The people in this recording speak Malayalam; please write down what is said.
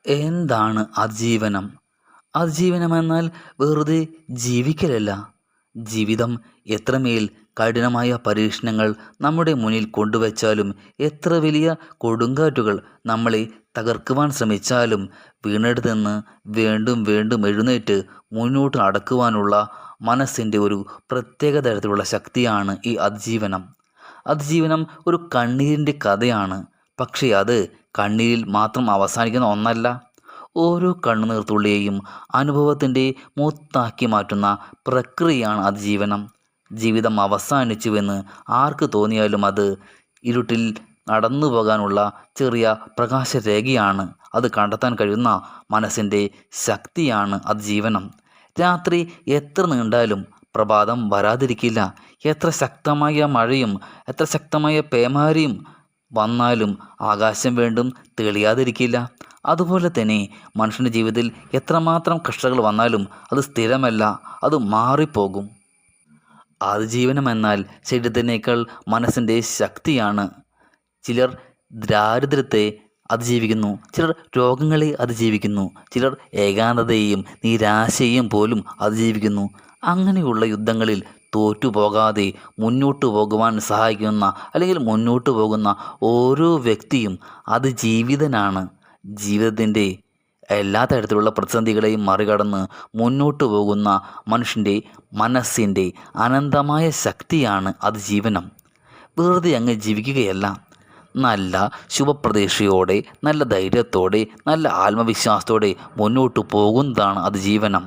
എന്താണ് അതിജീവനം? അതിജീവനമെന്നാൽ വെറുതെ ജീവിക്കലല്ല. ജീവിതം എത്രമേൽ കഠിനമായ പരീക്ഷണങ്ങൾ നമ്മുടെ മുന്നിൽ കൊണ്ടുവച്ചാലും, എത്ര വലിയ കൊടുങ്കാറ്റുകൾ നമ്മളെ തകർക്കുവാൻ ശ്രമിച്ചാലും, വീണെടുത്ത് നിന്ന് വീണ്ടും വീണ്ടും എഴുന്നേറ്റ് മുന്നോട്ട് നടക്കുവാനുള്ള മനസ്സിൻ്റെ ഒരു പ്രത്യേക തരത്തിലുള്ള ശക്തിയാണ് ഈ അതിജീവനം. അതിജീവനം ഒരു കണ്ണീരിൻ്റെ കഥയാണ്. പക്ഷേ അത് കണ്ണീരിൽ മാത്രം അവസാനിക്കുന്ന ഒന്നല്ല. ഓരോ കണ്ണുനീർത്തുള്ളിയെയും അനുഭവത്തിൻ്റെ മുത്താക്കി മാറ്റുന്ന പ്രക്രിയയാണ് അതിജീവനം. ജീവിതം അവസാനിച്ചുവെന്ന് ആർക്ക് തോന്നിയാലും അത് ഇരുട്ടിൽ നടന്നു പോകാനുള്ള ചെറിയ പ്രകാശരേഖയാണ്. അത് കണ്ടെത്താൻ കഴിയുന്ന മനസ്സിൻ്റെ ശക്തിയാണ് അതിജീവനം. രാത്രി എത്ര നീണ്ടാലും പ്രഭാതം വരാതിരിക്കില്ല. എത്ര ശക്തമായ മഴയും എത്ര ശക്തമായ പേമാരിയും വന്നാലും ആകാശം വീണ്ടും തെളിയാതിരിക്കില്ല. അതുപോലെ തന്നെ മനുഷ്യൻ്റെ ജീവിതത്തിൽ എത്രമാത്രം കഷ്ടതകൾ വന്നാലും അത് സ്ഥിരമല്ല, അത് മാറിപ്പോകും. അതിജീവനം എന്നാൽ ശരീരത്തിനേക്കാൾ മനസ്സിൻ്റെ ശക്തിയാണ്. ചിലർ ദാരിദ്ര്യത്തെ അതിജീവിക്കുന്നു, ചിലർ രോഗങ്ങളെ അതിജീവിക്കുന്നു, ചിലർ ഏകാന്തതയെയും നിരാശയെയും പോലും അതിജീവിക്കുന്നു. അങ്ങനെയുള്ള യുദ്ധങ്ങളിൽ തോറ്റുപോകാതെ മുന്നോട്ട് പോകുവാൻ സഹായിക്കുന്ന, അല്ലെങ്കിൽ മുന്നോട്ട് പോകുന്ന ഓരോ വ്യക്തിയും അതിജീവിതനാണ്. ജീവിതത്തിൻ്റെ എല്ലാ തരത്തിലുള്ള പ്രതിസന്ധികളെയും മറികടന്ന് മുന്നോട്ട് പോകുന്ന മനുഷ്യൻ്റെ മനസ്സിൻ്റെ അനന്തമായ ശക്തിയാണ് അതിജീവനം. വെറുതെ അങ്ങ് ജീവിക്കുകയല്ല, നല്ല ശുഭപ്രതീക്ഷയോടെ, നല്ല ധൈര്യത്തോടെ, നല്ല ആത്മവിശ്വാസത്തോടെ മുന്നോട്ട് പോകുന്നതാണ് അതിജീവനം.